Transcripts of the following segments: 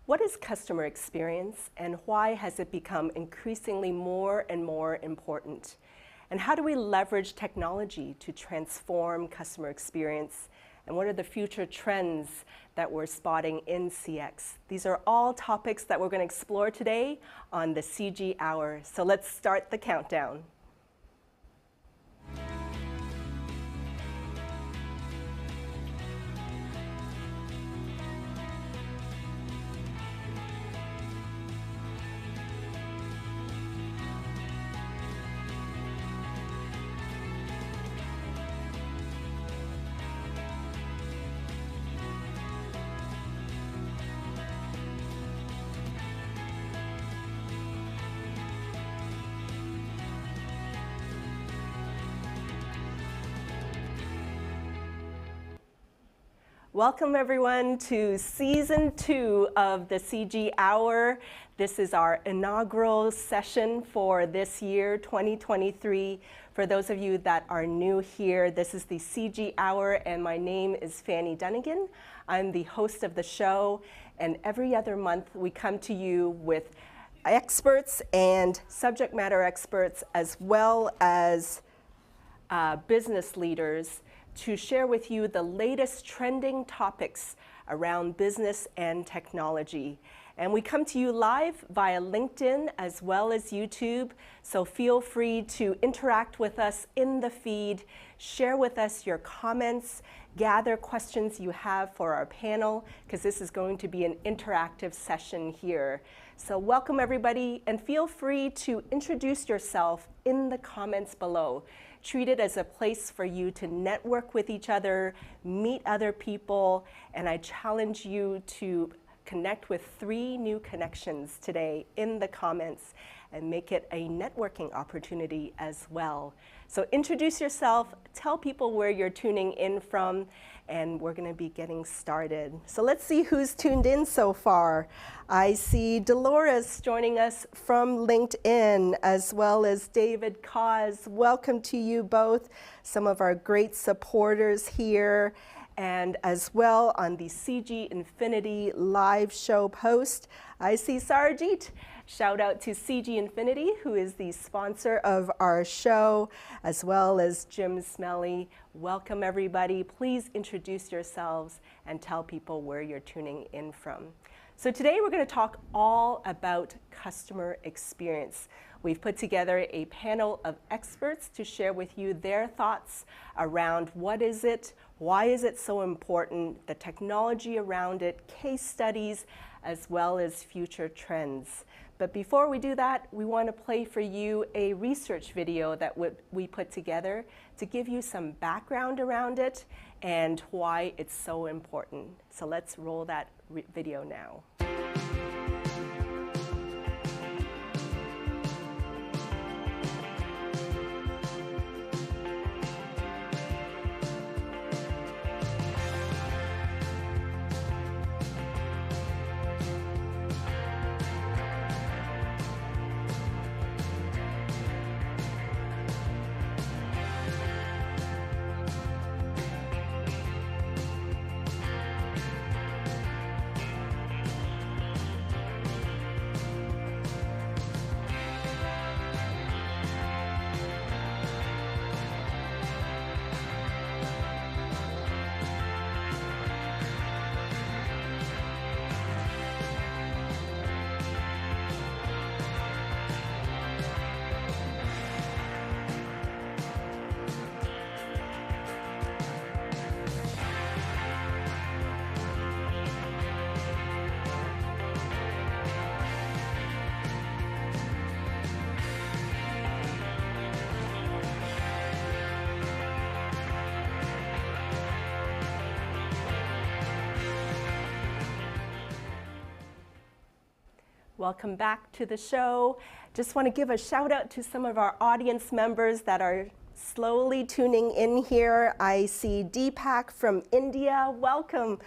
What is customer experience and why has it become increasingly more and more important? And how do we leverage technology to transform customer experience? And what are the future trends that we're spotting in CX? These are all topics that we're going to explore today on the CG Hour. So let's start the countdown. Welcome everyone to Season 2 of the CG Hour. This is our inaugural session for this year, 2023. For those of you that are new here, this is the CG Hour and my name is Fanny Dunnigan. I'm the host of the show, and every other month we come to you with experts and subject matter experts as well as business leaders to share with you the latest trending topics around business and technology. And we come to you live via LinkedIn as well as YouTube, so feel free to interact with us in the feed, share with us your comments, gather questions you have for our panel, because this is going to be an interactive session here. So welcome everybody, and feel free to introduce yourself in the comments below. Treat it as a place for you to network with each other, meet other people, and I challenge you to connect with 3 new connections today in the comments and make it a networking opportunity as well. So introduce yourself, tell people where you're tuning in from, and we're going to be getting started. So let's see who's tuned in so far. I see Dolores joining us from LinkedIn, as well as David Cause. Welcome to you both, some of our great supporters here. And as well on the CG Infinity live show post, I see Sarjeet. Shout out to CG Infinity, who is the sponsor of our show, as well as Jim Smelly. Welcome everybody. Please introduce yourselves and tell people where you're tuning in from. So today we're going to talk all about customer experience. We've put together a panel of experts to share with you their thoughts around what is it, why is it so important, the technology around it, case studies, as well as future trends. But before we do that, we want to play for you a research video that we put together to give you some background around it and why it's so important. So let's roll that video now. Welcome back to the show. Just want to give a shout out to some of our audience members that are slowly tuning in here. I see Deepak from India. Welcome.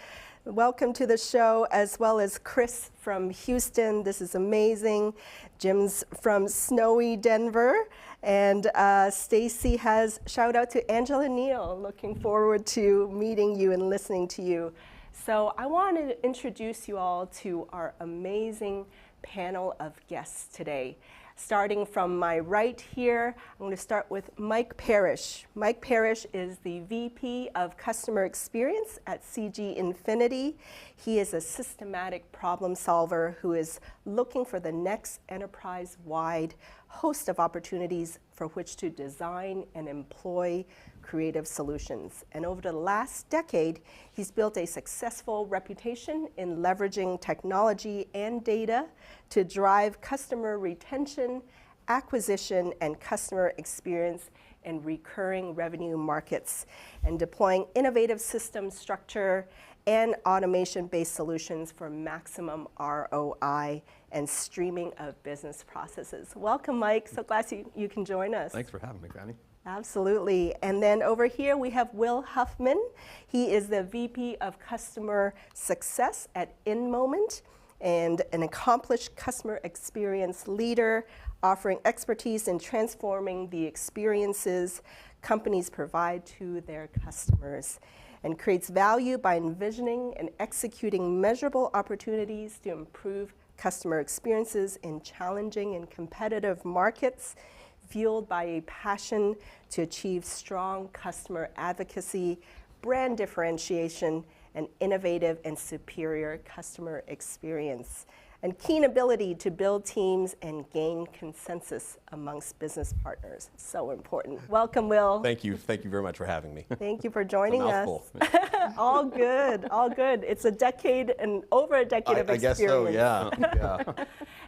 Welcome to the show, as well as Chris from Houston. This is amazing. Jim's from snowy Denver. And Stacy has shout out to Angela Neal. Looking forward to meeting you and listening to you. So I want to introduce you all to our amazing panel of guests today. Starting from my right here, I'm going to start with Mike Parrish. Mike Parrish is the VP of Customer Experience at CG Infinity. He is a systematic problem solver who is looking for the next enterprise-wide host of opportunities for which to design and employ creative solutions. And over the last decade, he's built a successful reputation in leveraging technology and data to drive customer retention, acquisition, and customer experience in recurring revenue markets, and deploying innovative system structure and automation-based solutions for maximum ROI and streaming of business processes. Welcome, Mike. So glad you can join us. Thanks for having me, Fanny. Absolutely. And then over here we have Will Huffman. He is the VP of Customer Success at InMoment and an accomplished customer experience leader offering expertise in transforming the experiences companies provide to their customers, and creates value by envisioning and executing measurable opportunities to improve customer experiences in challenging and competitive markets, fueled by a passion to achieve strong customer advocacy, brand differentiation, and innovative and superior customer experience, and keen ability to build teams and gain consensus amongst business partners. So important. Welcome, Will. Thank you very much for having me. Thank you for joining us. Mouthful. All good, all good. It's a decade and over a decade of experience. I guess so, yeah.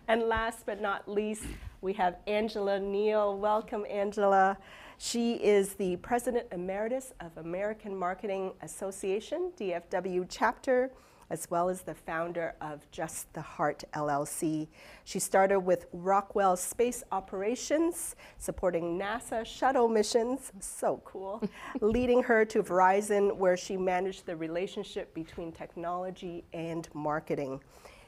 And last but not least, we have Angela Neal. Welcome, Angela. She is the President Emeritus of American Marketing Association, DFW chapter, as well as the founder of Just the Heart LLC. She started with Rockwell Space Operations, supporting NASA shuttle missions, so cool, leading her to Verizon, where she managed the relationship between technology and marketing.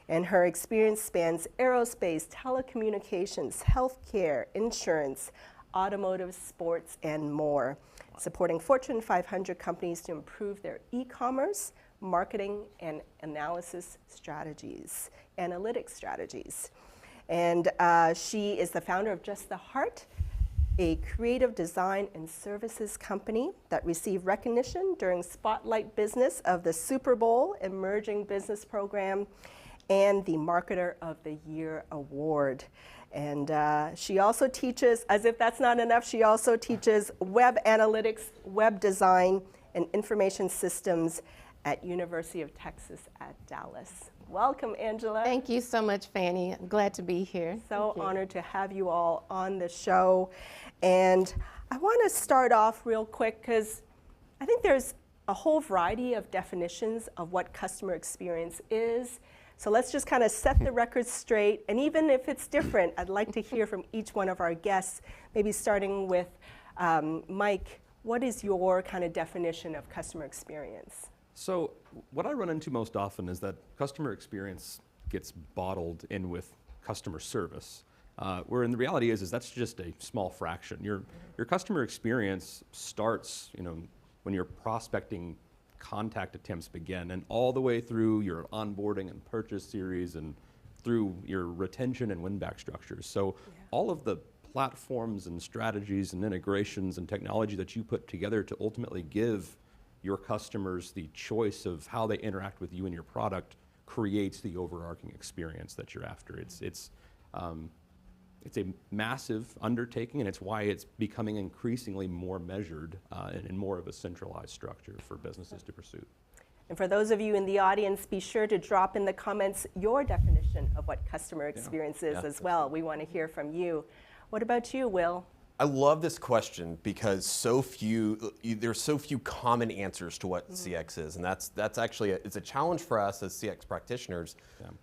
And her experience spans aerospace, telecommunications, healthcare, insurance, automotive, sports, and more, supporting Fortune 500 companies to improve their e-commerce, marketing, and analytics strategies. And she is the founder of Just the Heart, a creative design and services company that received recognition during Spotlight Business of the Super Bowl Emerging Business Program and the Marketer of the Year Award. And she also teaches, as if that's not enough, she also teaches web analytics, web design, and information systems at University of Texas at Dallas. Welcome, Angela. Thank you so much, Fanny. I'm glad to be here. So honored to have you all on the show. And I want to start off real quick because I think there's a whole variety of definitions of what customer experience is. So let's just kind of set the record straight. And even if it's different, I'd like to hear from each one of our guests, maybe starting with Mike. What is your kind of definition of customer experience? So what I run into most often is that customer experience gets bottled in with customer service, where in the reality is that's just a small fraction. Your customer experience starts, when your prospecting contact attempts begin, and all the way through your onboarding and purchase series and through your retention and win-back structures. So all of the platforms and strategies and integrations and technology that you put together to ultimately give your customers the choice of how they interact with you and your product creates the overarching experience that you're after. It's a massive undertaking, and it's why it's becoming increasingly more measured and more of a centralized structure for businesses to pursue. And for those of you in the audience, be sure to drop in the comments your definition of what customer experience is as well. We want to hear from you. What about you, Will? I love this question because there's so few common answers to what CX is, and that's actually it's a challenge for us as CX practitioners,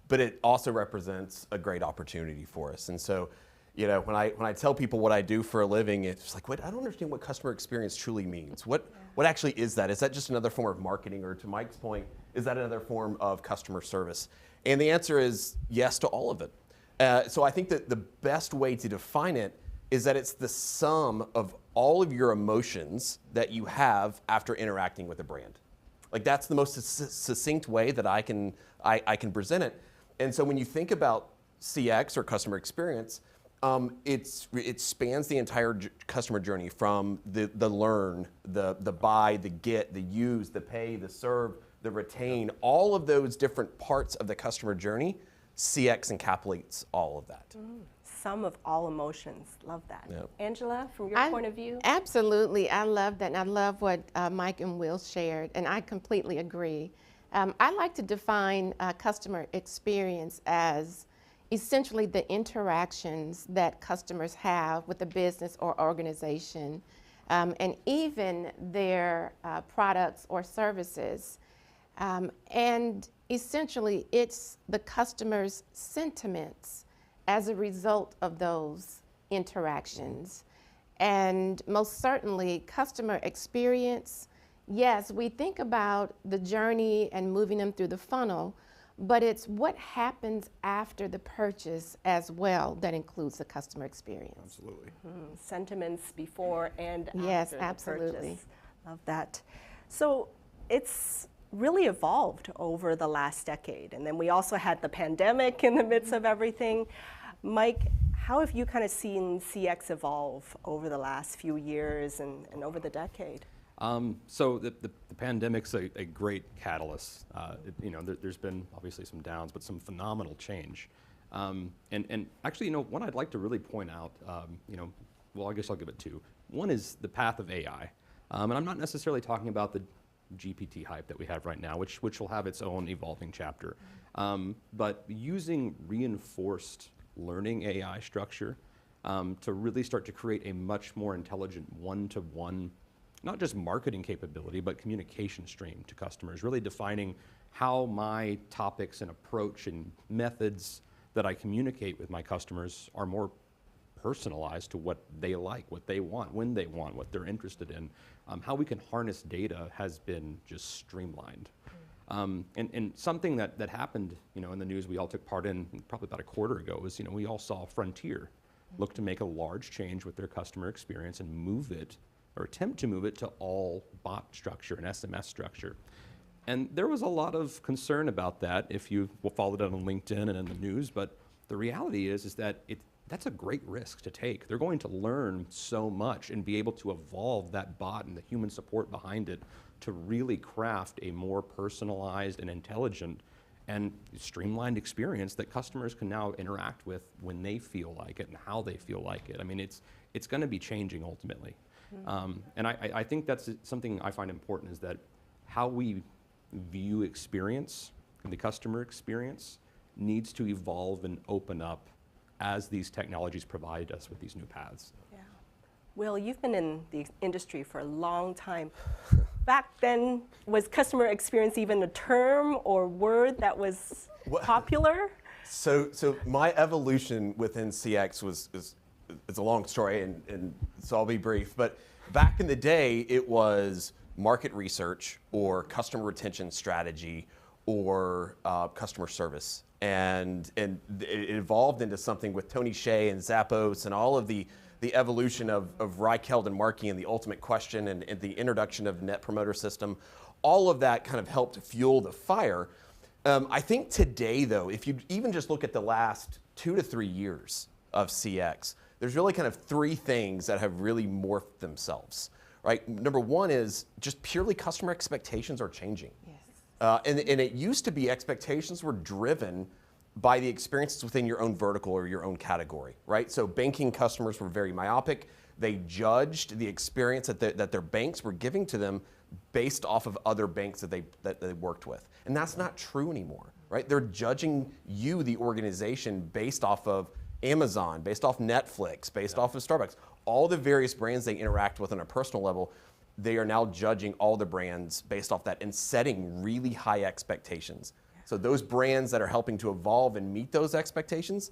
but it also represents a great opportunity for us. And so, when I tell people what I do for a living, it's like, I don't understand what customer experience truly means. What actually is that? Is that just another form of marketing, or to Mike's point, is that another form of customer service? And the answer is yes to all of it. So I think that the best way to define it is that it's the sum of all of your emotions that you have after interacting with a brand. Like that's the most succinct way that I can present it. And so when you think about CX or customer experience, it spans the entire customer journey from the learn, the buy, the get, the use, the pay, the serve, the retain, all of those different parts of the customer journey. CX encapsulates all of that. Sum of all emotions. Love that. Yep. Angela, from your point of view? Absolutely, I love that, and I love what Mike and Will shared, and I completely agree. I like to define customer experience as essentially the interactions that customers have with a business or organization, and even their products or services. And essentially, it's the customer's sentiments as a result of those interactions. And most certainly, customer experience, yes, we think about the journey and moving them through the funnel, but it's what happens after the purchase as well that includes the customer experience. Absolutely. Sentiments before and Yes, after the absolutely. purchase. Love that. So it's really evolved over the last decade. And then we also had the pandemic in the midst of everything. Mike, how have you kind of seen CX evolve over the last few years and over the decade? So the pandemic's a great catalyst. There's been obviously some downs, but some phenomenal change. And actually, one I'd like to really point out, well, I guess I'll give it two. One is the path of AI. And I'm not necessarily talking about the GPT hype that we have right now, which will have its own evolving chapter. But using reinforced learning AI structure to really start to create a much more intelligent one-to-one, not just marketing capability, but communication stream to customers, really defining how my topics and approach and methods that I communicate with my customers are more personalized to what they like, what they want, when they want, what they're interested in. How we can harness data has been just streamlined. And something that happened, in the news we all took part in probably about a quarter ago was, we all saw Frontier look to make a large change with their customer experience and move it, or attempt to move it to all bot structure and SMS structure. And there was a lot of concern about that if you followed it on LinkedIn and in the news, but the reality is that that's a great risk to take. They're going to learn so much and be able to evolve that bot and the human support behind it to really craft a more personalized and intelligent and streamlined experience that customers can now interact with when they feel like it and how they feel like it. I mean, it's going to be changing ultimately. And I think that's something I find important, is that how we view experience and the customer experience needs to evolve and open up as these technologies provide us with these new paths. Yeah. Will, you've been in the industry for a long time. Back then, was customer experience even a term or word that was popular? So my evolution within CX it's a long story, and so I'll be brief. But back in the day, it was market research or customer retention strategy or customer service. And it evolved into something with Tony Hsieh and Zappos and all of the evolution of Reichheld and Markey and the ultimate question and the introduction of Net Promoter System. All of that kind of helped fuel the fire. I think today, though, if you even just look at the last 2 to 3 years of CX, there's really kind of three things that have really morphed themselves, right? Number one is just purely customer expectations are changing. Yes. And it used to be expectations were driven by the experiences within your own vertical or your own category, right? So banking customers were very myopic. They judged the experience that their banks were giving to them based off of other banks that they worked with. And that's not true anymore, right? They're judging you, the organization, based off of Amazon, based off Netflix, based off of Starbucks. All the various brands they interact with on a personal level, they are now judging all the brands based off that and setting really high expectations. So those brands that are helping to evolve and meet those expectations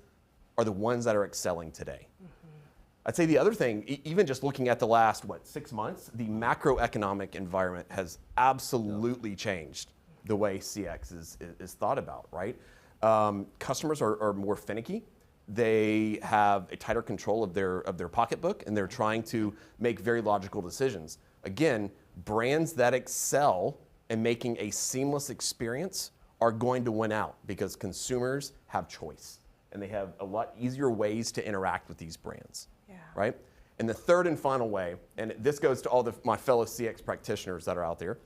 are the ones that are excelling today. I'd say the other thing, even just looking at the last, 6 months, the macroeconomic environment has absolutely changed the way CX is thought about, right? Customers are more finicky. They have a tighter control of their pocketbook, and they're trying to make very logical decisions. Again, brands that excel and making a seamless experience are going to win out because consumers have choice and they have a lot easier ways to interact with these brands, right? And the third and final way, and this goes to all my fellow CX practitioners that are out there,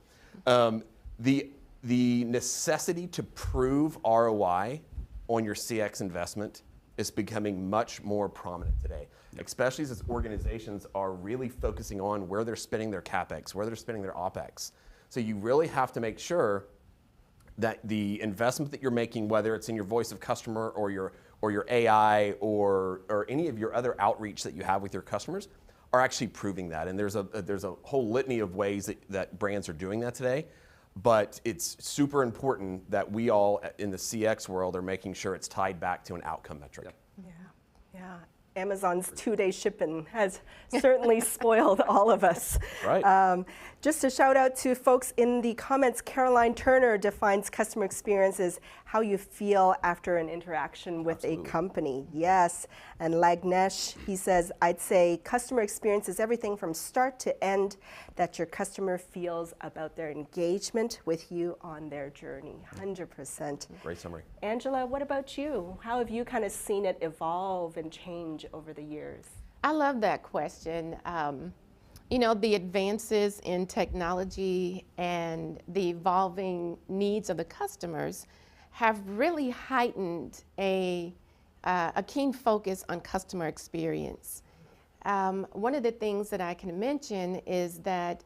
the necessity to prove ROI on your CX investment is becoming much more prominent today, especially as organizations are really focusing on where they're spending their CapEx, where they're spending their OpEx. So you really have to make sure that the investment that you're making, whether it's in your voice of customer or your AI or any of your other outreach that you have with your customers, are actually proving that. And there's a whole litany of ways that brands are doing that today. But it's super important that we all in the CX world are making sure it's tied back to an outcome metric. Yeah. Amazon's 2-day shipping has certainly spoiled all of us. Right. Just a shout out to folks in the comments. Caroline Turner defines customer experience as how you feel after an interaction with a company. Yes. And Lagnesh, he says, I'd say customer experience is everything from start to end that your customer feels about their engagement with you on their journey. 100%. Great summary. Angela, what about you? How have you kind of seen it evolve and change over the years? I love that question. You know, the advances in technology and the evolving needs of the customers have really heightened a keen focus on customer experience. One of the things that I can mention is that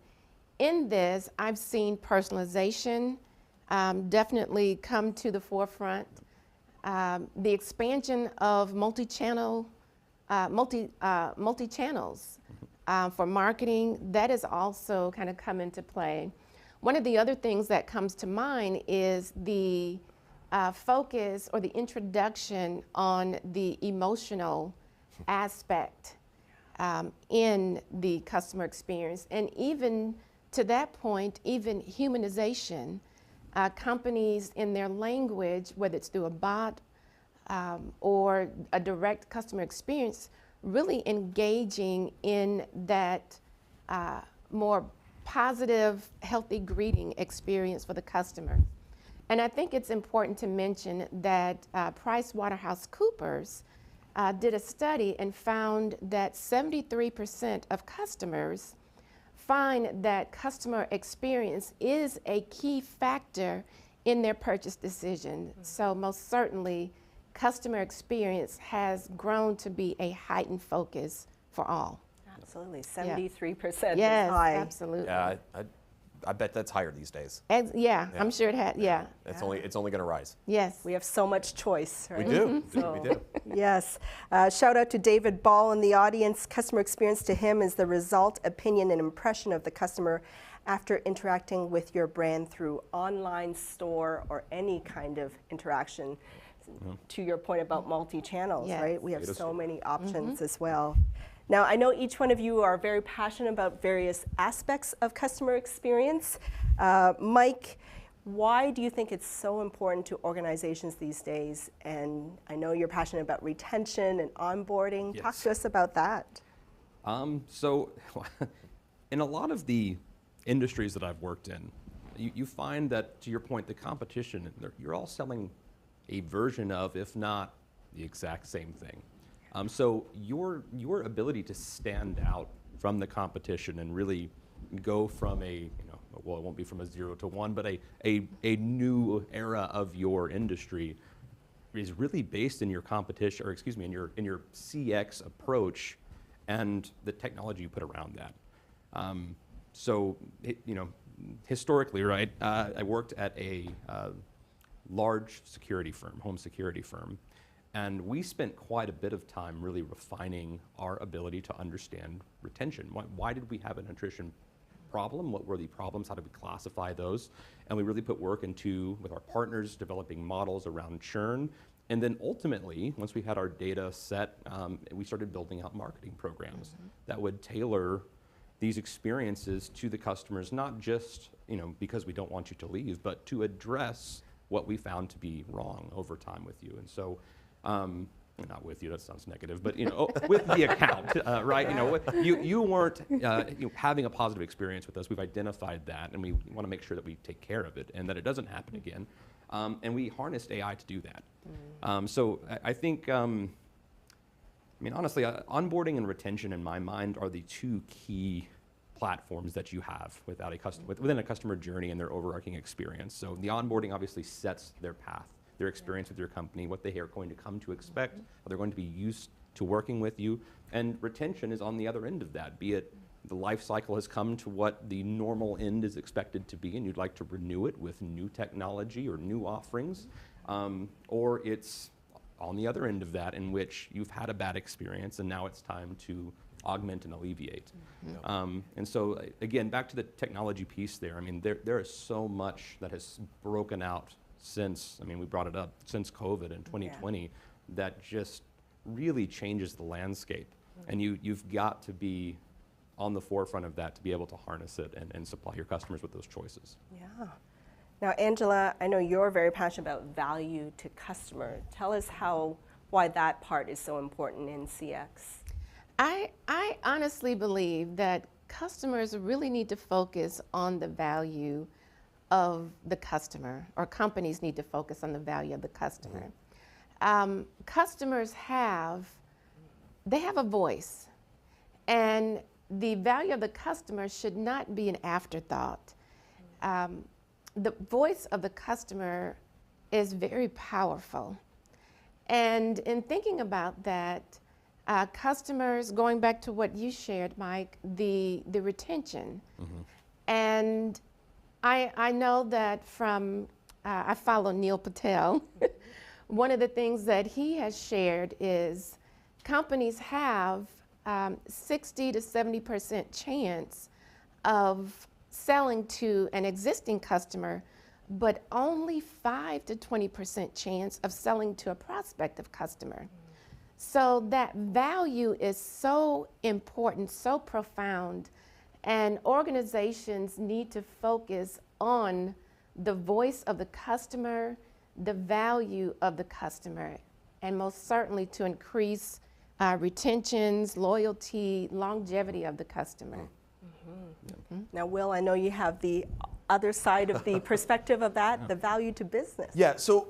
in this, I've seen personalization definitely come to the forefront. The expansion of multi-channels for marketing, that has also kind of come into play. One of the other things that comes to mind is the focus or the introduction on the emotional aspect in the customer experience. And even to that point, even humanization. Companies in their language, whether it's through a bot or a direct customer experience, really engaging in that more positive, healthy greeting experience for the customer. And I think it's important to mention that PricewaterhouseCoopers did a study and found that 73% of customers find that customer experience is a key factor in their purchase decision. So most certainly, customer experience has grown to be a heightened focus for all. Absolutely, 73% Yes, is high. absolutely. Yeah, I bet that's higher these days. Yeah, I'm sure it had, yeah. It's only going to rise. Yes. We have so much choice, right? We do. So- We do. Yes. Shout out to David Ball in the audience. Customer experience to him is the result, opinion, and impression of the customer after interacting with your brand through online store or any kind of interaction. To your point about multi-channels, Yes. right? We have Data so store. many options as well. Now, I know each one of you are very passionate about various aspects of customer experience. Mike, why do you think it's so important to organizations these days? And I know you're passionate about retention and onboarding. Talk Yes. to us about that. So in a lot of the industries that I've worked in, you find that, to your point, the competition, you're all selling a version of, if not the exact same thing. So your ability to stand out from the competition and really go from well, it won't be from a 0 to 1, but a new era of your industry is really based in your competition, or excuse me, in your CX approach and the technology you put around that. Historically, right, I worked at a large security firm, home security firm, and we spent quite a bit of time really refining our ability to understand retention. Why did we have an attrition problem? What were the problems? How did we classify those? And we really put work into, with our partners, developing models around churn. And then ultimately, once we had our data set, we started building out marketing programs that would tailor these experiences to the customers, not just because we don't want you to leave, but to address what we found to be wrong over time with you. And so not with you, that sounds negative, but with the account, right? You weren't having a positive experience with us. We've identified that, and we want to make sure that we take care of it and that it doesn't happen again. And we harnessed AI to do that. So I think, honestly, onboarding and retention in my mind are the two key platforms that you have within a customer journey and their overarching experience. So the onboarding obviously sets their path, their experience with your company, what they are going to come to expect, how they're going to be used to working with you. And retention is on the other end of that, be it the life cycle has come to what the normal end is expected to be and you'd like to renew it with new technology or new offerings, or it's on the other end of that in which you've had a bad experience and now it's time to augment and alleviate. And so again, back to the technology piece there, there is so much that has broken out since, we brought it up, since COVID in 2020, that just really changes the landscape. And you've got to be on the forefront of that to be able to harness it and supply your customers with those choices. Yeah. Now, Angela, I know you're very passionate about value to customer. Tell us why that part is so important in CX. I honestly believe that customers really need to focus on the value of the customer, or companies need to focus on the value of the customer. Customers have a voice, and the value of the customer should not be an afterthought. The voice of the customer is very powerful. And in thinking about that, customers, going back to what you shared, Mike, the retention. And I know that I follow Neil Patel. One of the things that he has shared is companies have 60 to 70% chance of selling to an existing customer, but only 5 to 20% chance of selling to a prospective customer. So that value is so important, so profound, and organizations need to focus on the voice of the customer, the value of the customer, and most certainly to increase retentions, loyalty, longevity of the customer. Now, Will, I know you have the other side of the perspective of that, the value to business. Yeah, so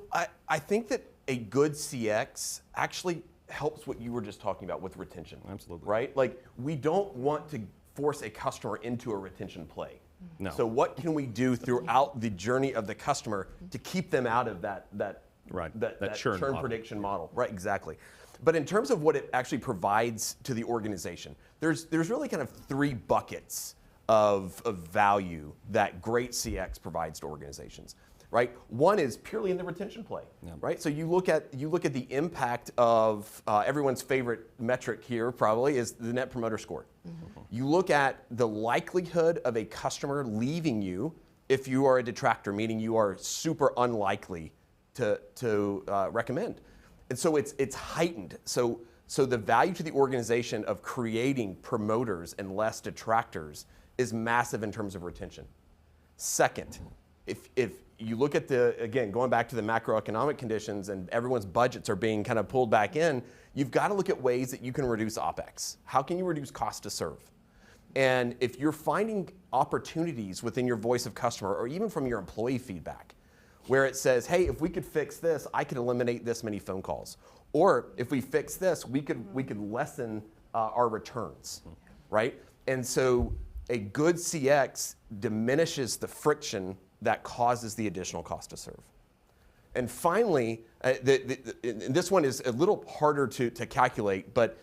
I think that a good CX actually helps what you were just talking about with retention. Absolutely. Right? Like, we don't want to force a customer into a retention play. No. So what can we do throughout the journey of the customer to keep them out of that churn model. prediction model? Right, exactly. But in terms of what it actually provides to the organization, there's really kind of three buckets of value that great CX provides to organizations. Right? One is purely in the retention play, right? So you look at the impact of everyone's favorite metric here probably is the Net Promoter Score. You look at the likelihood of a customer leaving you if you are a detractor, meaning you are super unlikely to recommend. And so it's heightened. So the value to the organization of creating promoters and less detractors is massive in terms of retention. Second, if you look at again, going back to the macroeconomic conditions and everyone's budgets are being kind of pulled back in, you've got to look at ways that you can reduce OpEx. How can you reduce cost to serve? And if you're finding opportunities within your voice of customer or even from your employee feedback, where it says, hey, if we could fix this, I could eliminate this many phone calls. Or if we fix this, we could lessen our returns, right? And so a good CX diminishes the friction that causes the additional cost to serve. And finally, this one is a little harder to calculate, but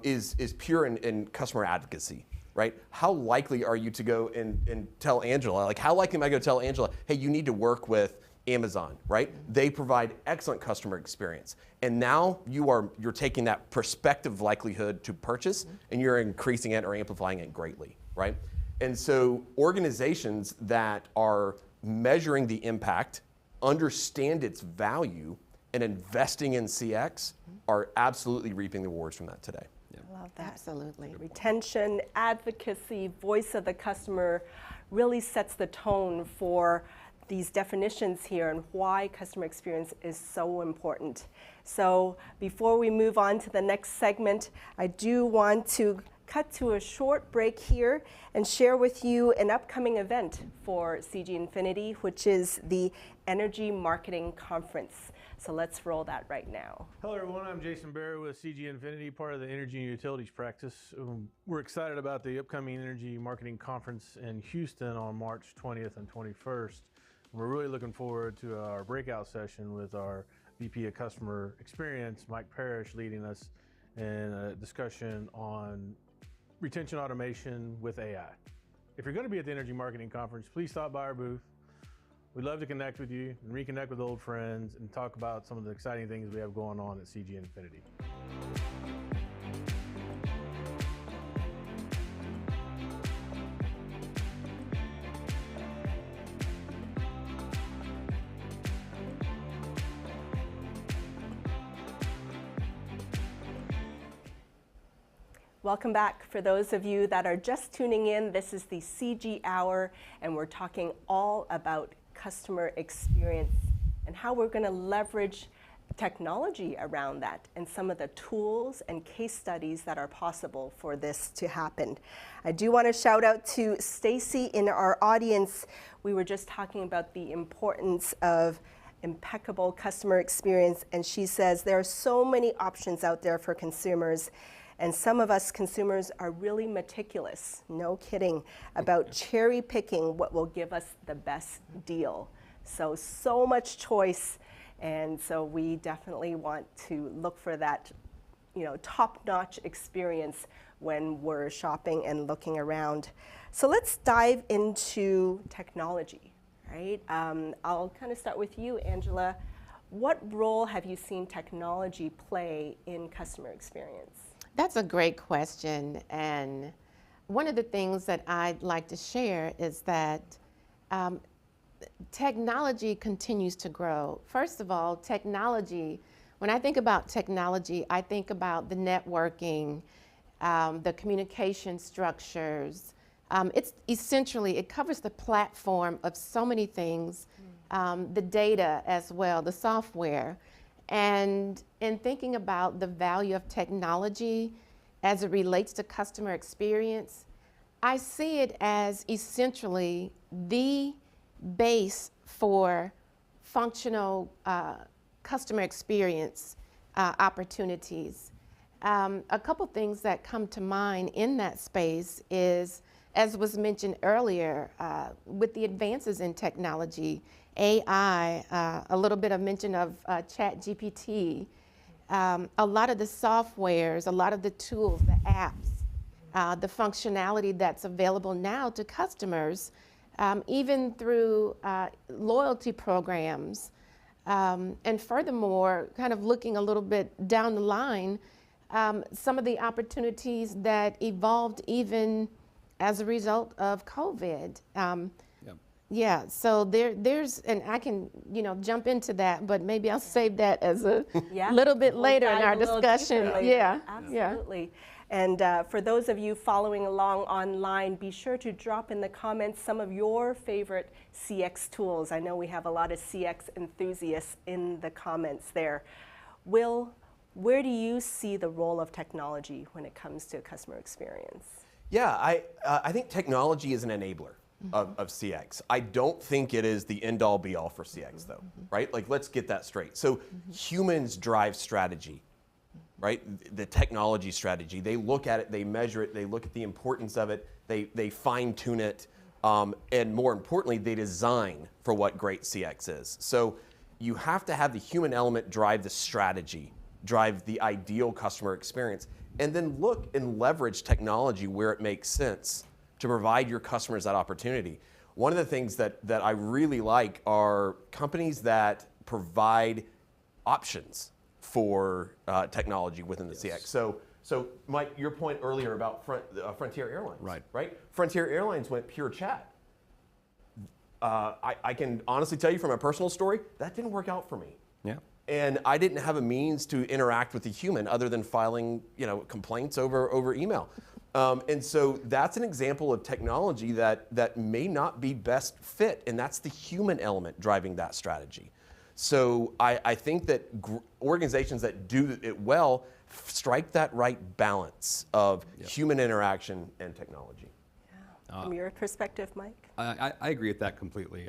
is pure in customer advocacy, right? How likely are you to go and tell Angela, like how likely am I going to tell Angela, hey, you need to work with Amazon, right? They provide excellent customer experience. And now you're taking that prospective likelihood to purchase and you're increasing it or amplifying it greatly, right? And so organizations that are measuring the impact, understand its value, and investing in CX are absolutely reaping the rewards from that today. I love that. Absolutely. Retention, advocacy, voice of the customer really sets the tone for these definitions here and why customer experience is so important. So before we move on to the next segment, I do want to cut to a short break here and share with you an upcoming event for CG Infinity, which is the Energy Marketing Conference. So let's roll that right now. Hello everyone, I'm Jason Barrow with CG Infinity, part of the Energy and Utilities practice. We're excited about the upcoming Energy Marketing Conference in Houston on March 20th and 21st. We're really looking forward to our breakout session with our VP of Customer Experience, Mike Parrish, leading us in a discussion on retention automation with AI. If you're going to be at the Energy Marketing Conference, please stop by our booth. We'd love to connect with you and reconnect with old friends and talk about some of the exciting things we have going on at CG Infinity. Welcome back. For those of you that are just tuning in, this is the CG Hour, and we're talking all about customer experience and how we're going to leverage technology around that and some of the tools and case studies that are possible for this to happen. I do want to shout out to Stacy in our audience. We were just talking about the importance of impeccable customer experience, and she says there are so many options out there for consumers. And some of us consumers are really meticulous, no kidding, about cherry picking what will give us the best deal. So much choice, and so we definitely want to look for that, top-notch experience when we're shopping and looking around. So let's dive into technology, right? I'll kind of start with you, Angela. What role have you seen technology play in customer experience? That's a great question, and one of the things that I'd like to share is that technology continues to grow. First of all, technology, when I think about technology, I think about the networking, the communication structures. It's essentially, it covers the platform of so many things, the data as well, the software. And in thinking about the value of technology as it relates to customer experience, I see it as essentially the base for functional customer experience opportunities. A couple things that come to mind in that space is, as was mentioned earlier, with the advances in technology, AI, a little bit of mention of ChatGPT, a lot of the softwares, a lot of the tools, the apps, the functionality that's available now to customers, even through loyalty programs. And furthermore, kind of looking a little bit down the line, some of the opportunities that evolved even as a result of COVID. Yeah, so there's, and I can, jump into that, but maybe I'll save that as a little bit later in our discussion. Yeah, absolutely. And for those of you following along online, be sure to drop in the comments some of your favorite CX tools. I know we have a lot of CX enthusiasts in the comments there. Will, where do you see the role of technology when it comes to customer experience? Yeah, I think technology is an enabler of CX. I don't think it is the end-all be-all for CX though, right? Like, let's get that straight. So humans drive strategy, right? The technology strategy. They look at it, they measure it, they look at the importance of it, they fine-tune it, and more importantly, they design for what great CX is. So you have to have the human element drive the strategy, drive the ideal customer experience, and then look and leverage technology where it makes sense to provide your customers that opportunity. One of the things that I really like are companies that provide options for technology within the CX. So Mike, your point earlier about Frontier Airlines, right? Frontier Airlines went pure chat. I can honestly tell you from a personal story, that didn't work out for me. Yeah. And I didn't have a means to interact with a human other than filing, complaints over email. And so that's an example of technology that may not be best fit, and that's the human element driving that strategy. So I think that organizations that do it well strike that right balance of human interaction and technology. From your perspective, Mike? I agree with that completely.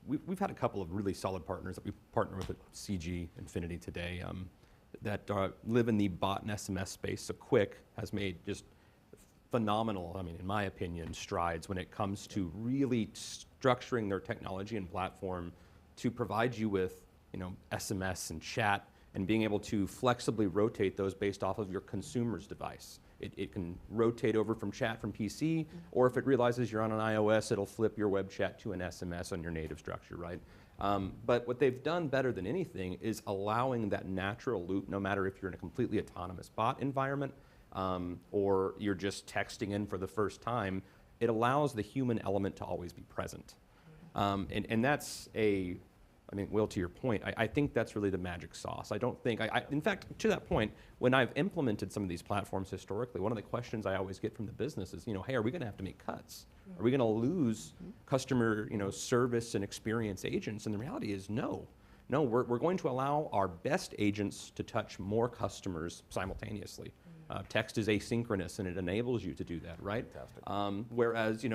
We've had a couple of really solid partners that we partner with at CG Infinity today that live in the bot and SMS space. So Quick has made just phenomenal, I mean, in my opinion, strides when it comes to really structuring their technology and platform to provide you with, SMS and chat and being able to flexibly rotate those based off of your consumer's device. It can rotate over from chat from PC, or if it realizes you're on an iOS, it'll flip your web chat to an SMS on your native structure, right? But what they've done better than anything is allowing that natural loop, no matter if you're in a completely autonomous bot environment or you're just texting in for the first time, it allows the human element to always be present. And that's Will, to your point, I think that's really the magic sauce. I don't think, in fact, to that point, when I've implemented some of these platforms historically, one of the questions I always get from the business is, hey, are we going to have to make cuts? Are we going to lose customer, service and experience agents? And the reality is no. No, we're going to allow our best agents to touch more customers simultaneously. Text is asynchronous, and it enables you to do that, right? Fantastic. Whereas,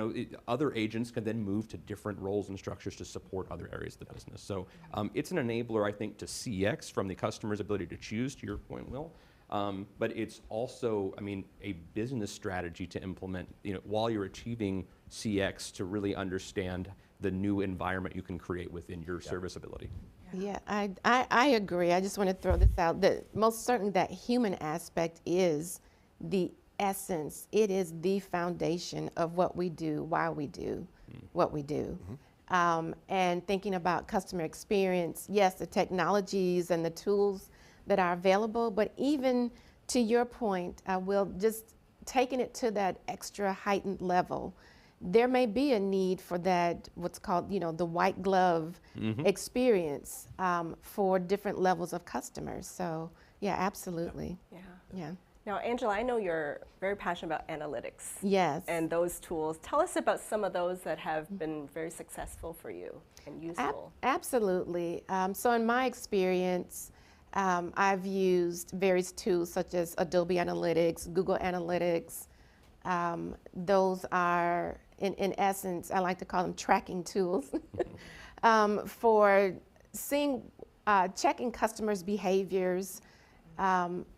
other agents can then move to different roles and structures to support other areas of the business. So it's an enabler, I think, to CX from the customer's ability to choose, to your point, Will. But it's also, a business strategy to implement, while you're achieving CX, to really understand the new environment you can create within your service ability. Yeah, I agree. I just want to throw this out, that most certainly that human aspect is the essence. It is the foundation of what we do, why we do what we do. And thinking about customer experience, yes, the technologies and the tools that are available, but even to your point, Will, just taking it to that extra heightened level, there may be a need for that, what's called, the white glove experience for different levels of customers. So, yeah, absolutely. Yeah. Now, Angela, I know you're very passionate about analytics. Yes. And those tools. Tell us about some of those that have been very successful for you and useful. Absolutely. So in my experience, I've used various tools such as Adobe Analytics, Google Analytics. Those are, in essence, I like to call them tracking tools for checking customers' behaviors,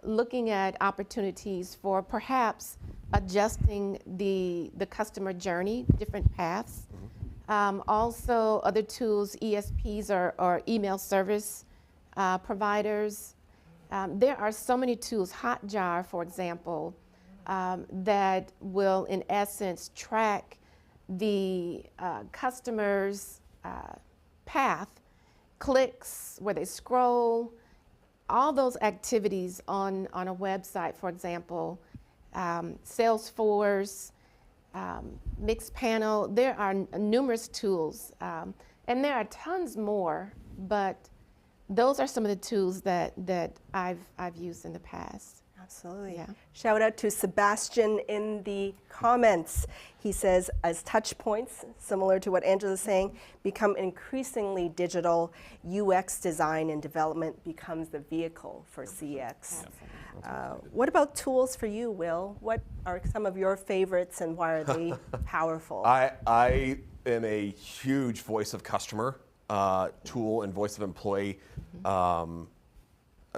looking at opportunities for perhaps adjusting the customer journey, different paths. Also, other tools, ESPs or email service providers. There are so many tools, Hotjar, for example, that will, in essence, track the customer's path, clicks, where they scroll, all those activities on a website, for example, Salesforce, Mixpanel. There are numerous tools, and there are tons more, but those are some of the tools that I've used in the past. Absolutely. Yeah. Shout out to Sebastian in the comments. He says, as touch points, similar to what Angela's saying, become increasingly digital, UX design and development becomes the vehicle for CX. What about tools for you, Will? What are some of your favorites and why are they powerful? I am a huge voice of customer tool and voice of employee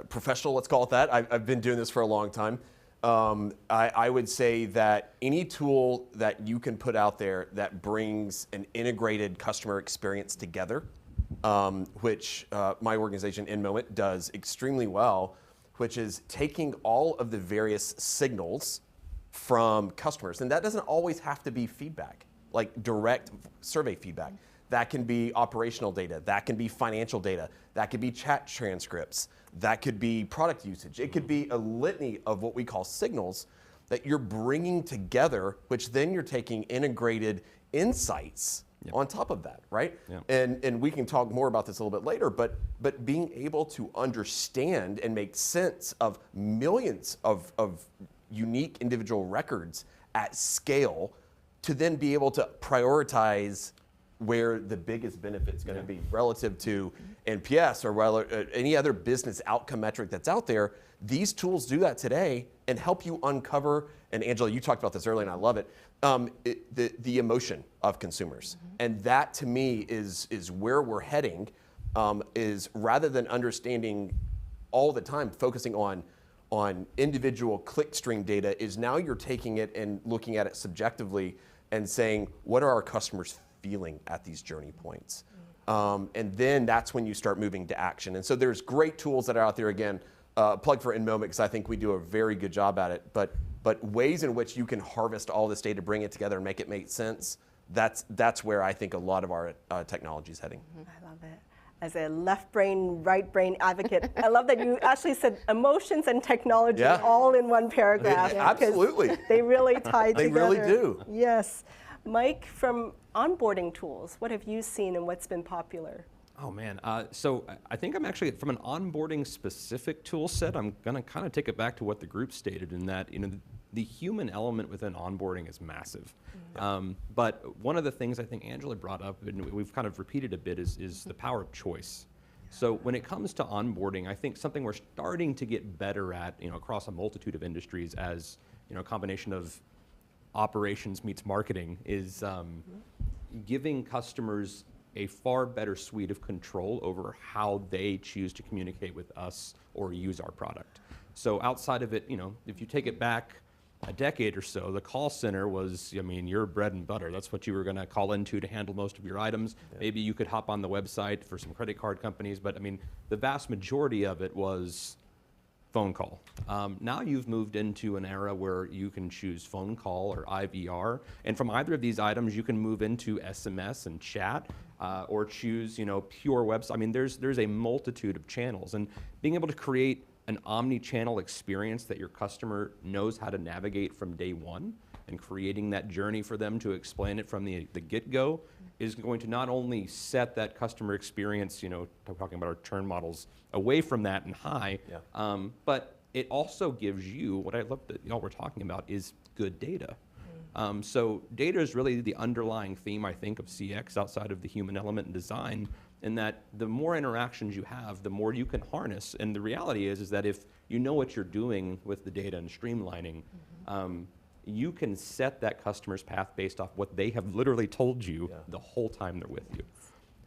professional, let's call it that. I've been doing this for a long time. I would say that any tool that you can put out there that brings an integrated customer experience together, which my organization, InMoment, does extremely well, which is taking all of the various signals from customers. And that doesn't always have to be feedback, like direct survey feedback. That can be operational data, that can be financial data, that could be chat transcripts, that could be product usage. It could be a litany of what we call signals that you're bringing together, which then you're taking integrated insights on top of that, right? And we can talk more about this a little bit later, but being able to understand and make sense of millions of unique individual records at scale to then be able to prioritize where the biggest benefit's going to be relative to NPS or any other business outcome metric that's out there. These tools do that today and help you uncover, and Angela, you talked about this earlier and I love it, the emotion of consumers. And that to me is where we're heading, is rather than understanding all the time, focusing on individual clickstream data, is now you're taking it and looking at it subjectively and saying, what are our customers feeling at these journey points? And then that's when you start moving to action. And so there's great tools that are out there. Again, plug for InMoment, because I think we do a very good job at it. But ways in which you can harvest all this data, bring it together, and make it make sense, that's where I think a lot of our technology is heading. I love it. As a left brain, right brain advocate, I love that you actually said emotions and technology all in one paragraph. Yeah, absolutely. They really tie They together. really do. Yes. Mike, from onboarding tools, what have you seen and what's been popular? Oh man, so I think I'm actually, from an onboarding specific tool set, I'm gonna kind of take it back to what the group stated in that, the human element within onboarding is massive. But one of the things I think Angela brought up, and we've kind of repeated a bit, is the power of choice. So when it comes to onboarding, I think something we're starting to get better at, across a multitude of industries, as a combination of operations meets marketing, is giving customers a far better suite of control over how they choose to communicate with us or use our product. So outside of it, if you take it back a decade or so, the call center was, your bread and butter. That's what you were going to call into to handle most of your items. Yeah. Maybe you could hop on the website for some credit card companies, but the vast majority of it was phone call. Now you've moved into an era where you can choose phone call or IVR, and from either of these items, you can move into SMS and chat, or choose, pure website. There's a multitude of channels, and being able to create an omni-channel experience that your customer knows how to navigate from day one, and creating that journey for them to explain it from the get-go is going to not only set that customer experience, talking about our churn models, away from that and high, but it also gives you, what I love that y'all were talking about, is good data. So data is really the underlying theme, I think, of CX outside of the human element and design, in that the more interactions you have, the more you can harness. And the reality is that if you know what you're doing with the data and streamlining, you can set that customer's path based off what they have literally told you the whole time they're with you.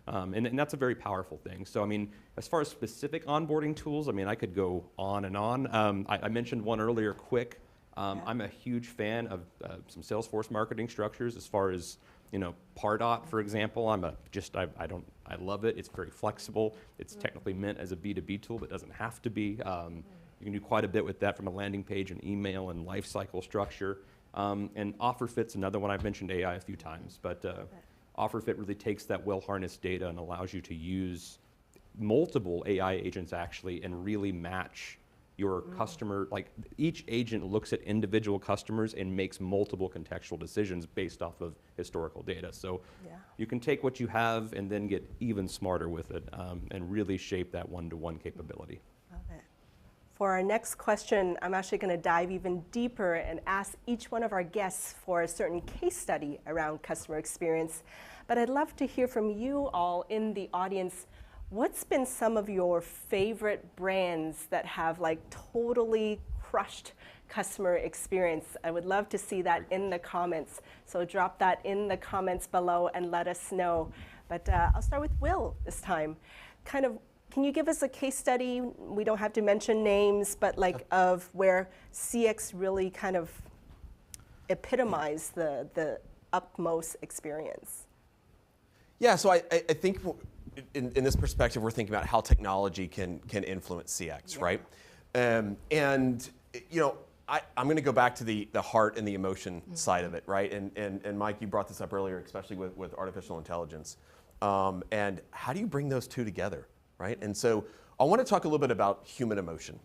And that's a very powerful thing. So, as far as specific onboarding tools, I could go on and on. I mentioned one earlier, Quick. I'm a huge fan of some Salesforce marketing structures as far as, Pardot, for example. I love it. It's very flexible. It's technically meant as a B2B tool, but doesn't have to be. You can do quite a bit with that from a landing page and email and lifecycle structure. And OfferFit's another one. I've mentioned AI a few times, but OfferFit really takes that well-harnessed data and allows you to use multiple AI agents actually and really match your customer. Like, each agent looks at individual customers and makes multiple contextual decisions based off of historical data. So you can take what you have and then get even smarter with it, and really shape that one-to-one capability. Love it. For our next question, I'm actually going to dive even deeper and ask each one of our guests for a certain case study around customer experience. But I'd love to hear from you all in the audience. What's been some of your favorite brands that have totally crushed customer experience? I would love to see that in the comments. So drop that in the comments below and let us know. But I'll start with Will this time. Can you give us a case study? We don't have to mention names, but of where CX really kind of epitomized the utmost experience. Yeah, so I think in this perspective, we're thinking about how technology can influence CX, right? And I'm going to go back to the heart and the emotion side of it, right? And Mike, you brought this up earlier, especially with artificial intelligence. And how do you bring those two together, right? And so I want to talk a little bit about human emotion,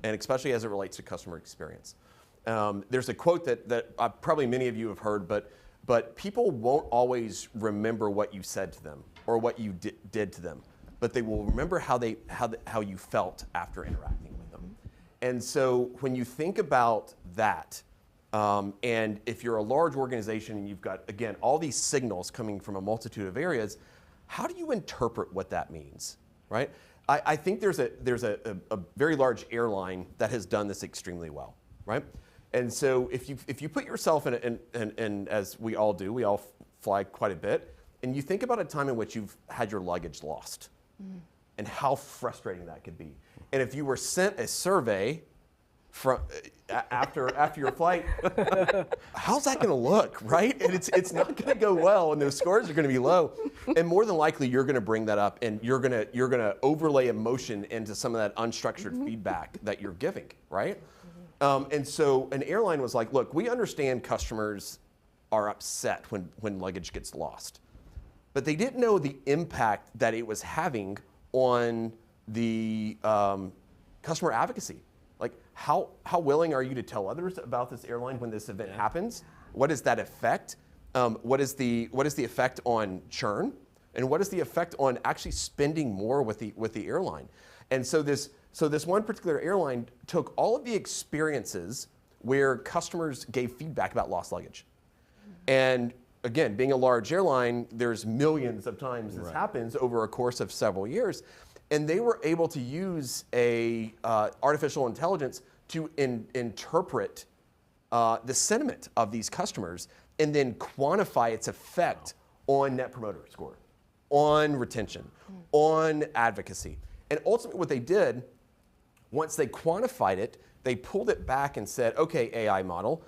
and especially as it relates to customer experience. There's a quote that probably many of you have heard, but people won't always remember what you said to them or what you did to them, but they will remember how you felt after interacting with them. And so when you think about that, and if you're a large organization and you've got, again, all these signals coming from a multitude of areas, how do you interpret what that means, right? I think there's a very large airline that has done this extremely well, right? And so if you put yourself in as we all do, we all fly quite a bit, and you think about a time in which you've had your luggage lost, and how frustrating that could be. And if you were sent a survey from after your flight, how's that going to look, right? And it's not going to go well, and those scores are going to be low. And more than likely, you're going to bring that up, and you're going to overlay emotion into some of that unstructured feedback that you're giving, right? And so an airline was like, look, we understand customers are upset when luggage gets lost, but they didn't know the impact that it was having on the customer advocacy. Like, how willing are you to tell others about this airline when this event happens? What is that effect? What is the effect on churn? And what is the effect on actually spending more with the airline? And so this one particular airline took all of the experiences where customers gave feedback about lost luggage. And again, being a large airline, there's millions of times this happens over a course of several years. And they were able to use artificial intelligence to interpret the sentiment of these customers and then quantify its effect on Net Promoter Score, on retention, on advocacy. And ultimately what they did, once they quantified it, they pulled it back and said, okay, AI model,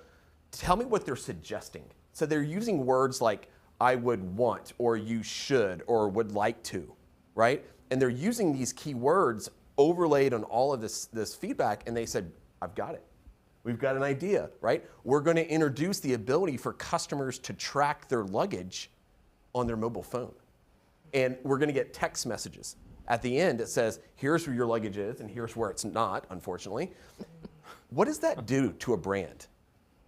tell me what they're suggesting. So they're using words like, I would want, or you should, or would like to, right? And they're using these key words overlaid on all of this feedback, and they said, I've got it. We've got an idea, right? We're going to introduce the ability for customers to track their luggage on their mobile phone. And we're going to get text messages at the end that says, here's where your luggage is, and here's where it's not, unfortunately. What does that do to a brand?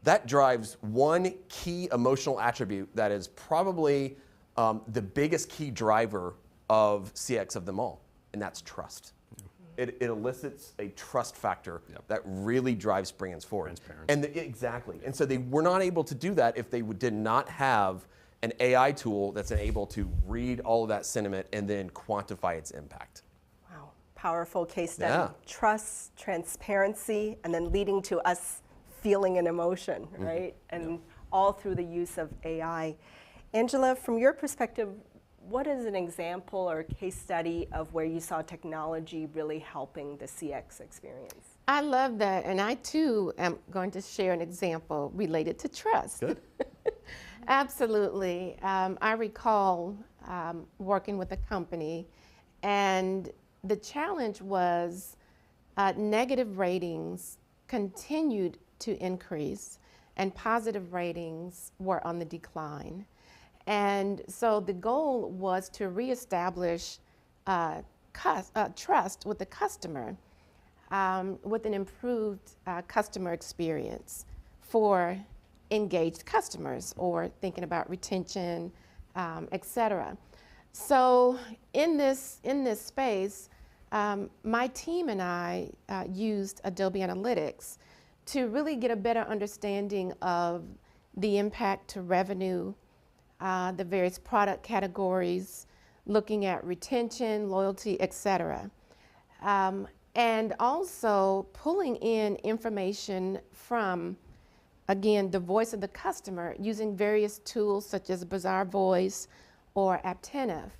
That drives one key emotional attribute that is probably the biggest key driver of CX of them all, and that's trust. It elicits a trust factor that really drives brands forward. Transparency. Exactly. And so they were not able to do that if they did not have an AI tool that's able to read all of that sentiment and then quantify its impact. Wow, powerful case study. Yeah. Trust, transparency, and then leading to us feeling an emotion, right? And all through the use of AI. Angela, from your perspective, what is an example or case study of where you saw technology really helping the CX experience? I love that, and I too am going to share an example related to trust. Good. Absolutely. I recall working with a company, and the challenge was negative ratings continued to increase, and positive ratings were on the decline. And so the goal was to reestablish trust with the customer with an improved customer experience for engaged customers, or thinking about retention, et cetera. So in this space, my team and I used Adobe Analytics to really get a better understanding of the impact to revenue, the various product categories, looking at retention, loyalty, et cetera. And also pulling in information from, again, the voice of the customer using various tools such as Bazaar Voice or Aptentive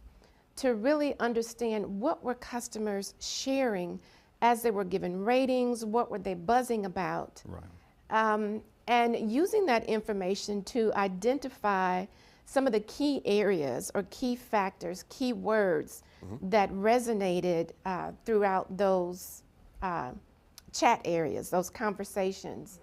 to really understand what were customers sharing as they were given ratings, what were they buzzing about. Right. And using that information to identify some of the key areas or key factors, key words that resonated throughout those chat areas, those conversations.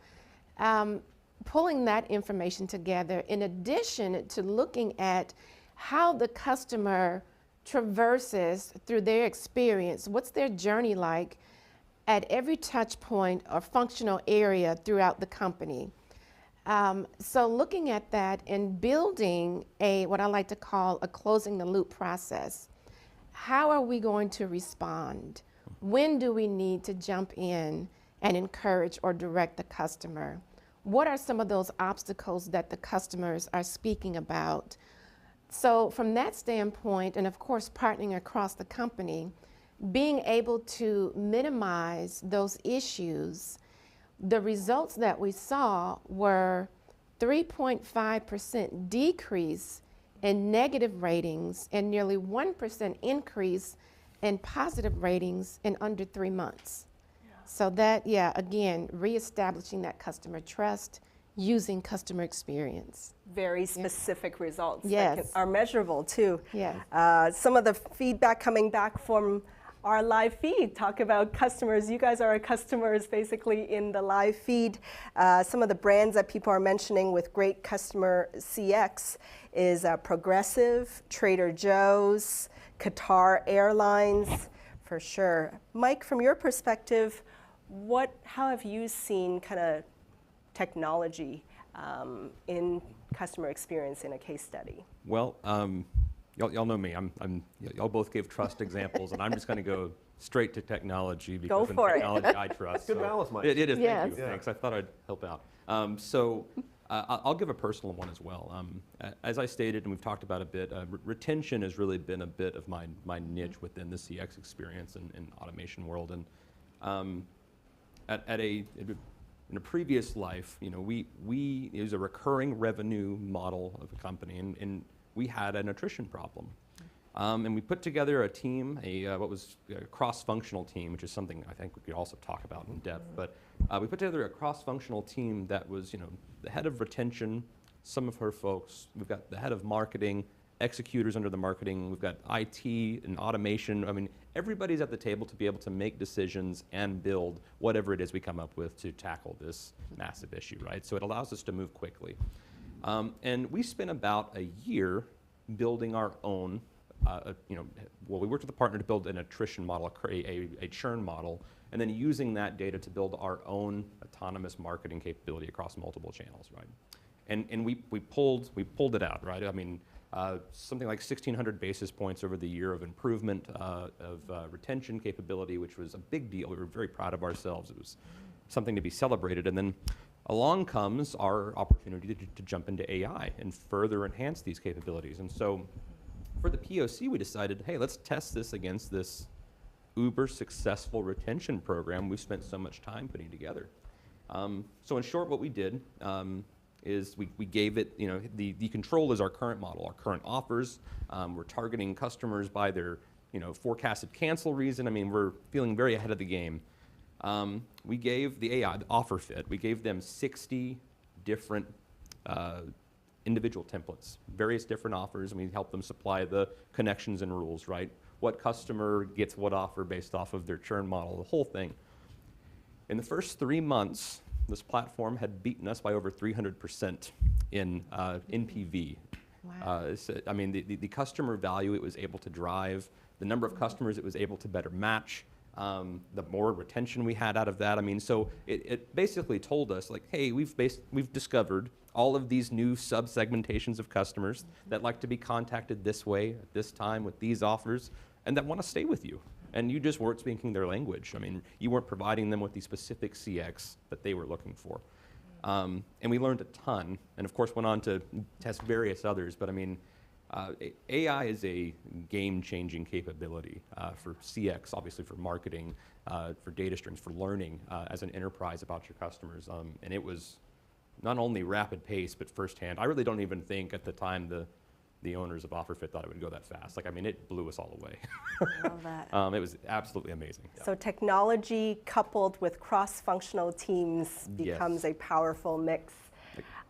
Pulling that information together in addition to looking at how the customer traverses through their experience, what's their journey like at every touch point or functional area throughout the company. So looking at that and building what I like to call a closing the loop process. How are we going to respond? When do we need to jump in and encourage or direct the customer. What are some of those obstacles that the customers are speaking about? So from that standpoint, and of course partnering across the company, being able to minimize those issues, the results that we saw were 3.5% decrease in negative ratings and nearly 1% increase in positive ratings in under 3 months. So that, again, reestablishing that customer trust using customer experience. Very specific results that Yes. are measurable too. Yes. Some of the feedback coming back from our live feed talk about customers. You guys are our customers basically in the live feed. Some of the brands that people are mentioning with great customer CX is Progressive, Trader Joe's, Qatar Airlines, for sure. Mike, from your perspective, how have you seen kind of technology in customer experience in a case study? Well, y'all know me. Y'all both gave trust examples, and I'm just going to go straight to technology because Go for it. in technology I trust. Good balance, Mike. It is. Yes. Thank you. Thanks. I thought I'd help out. I'll give a personal one as well. As I stated, and we've talked about a bit, retention has really been a bit of my niche within the CX experience and automation world. And in a previous life, we it was a recurring revenue model of a company, and we had an attrition problem. And we put together a team, what was a cross-functional team, which is something I think we could also talk about in depth. But we put together a cross-functional team that was, the head of retention, some of her folks. We've got the head of marketing, executors under the marketing. We've got IT and automation. I mean, everybody's at the table to be able to make decisions and build whatever it is we come up with to tackle this massive issue, right? So it allows us to move quickly. And we spent about a year building our own, we worked with a partner to build an attrition model, a churn model, and then using that data to build our own autonomous marketing capability across multiple channels, right? And we pulled it out, right? I mean, something like 1,600 basis points over the year of improvement of retention capability, which was a big deal. We were very proud of ourselves. It was something to be celebrated. And then along comes our opportunity to jump into AI and further enhance these capabilities. And so for the POC, we decided, hey, let's test this against this uber successful retention program we've spent so much time putting together. So in short, what we did is we gave it, the control is our current model, our current offers. We're targeting customers by their, forecasted cancel reason. I mean, we're feeling very ahead of the game. We gave the AI, the OfferFit, we gave them 60 different individual templates, various different offers, and we helped them supply the connections and rules, right? What customer gets what offer based off of their churn model, the whole thing. In the first 3 months, this platform had beaten us by over 300% in NPV. Wow. I mean, the customer value it was able to drive, the number of customers it was able to better match, the more retention we had out of that. I mean, so it basically told us, like, hey, we've discovered all of these new sub-segmentations of customers that like to be contacted this way, at this time, with these offers, and that want to stay with you. And you just weren't speaking their language. I mean, you weren't providing them with the specific CX that they were looking for. And we learned a ton, and of course went on to test various others, but I mean, AI is a game-changing capability for CX, obviously for marketing, for data streams, for learning as an enterprise about your customers. And it was not only rapid pace, but firsthand. I really don't even think at the time the owners of OfferFit thought it would go that fast. Like, I mean, it blew us all away. Love that. It was absolutely amazing. So technology coupled with cross-functional teams becomes a powerful mix.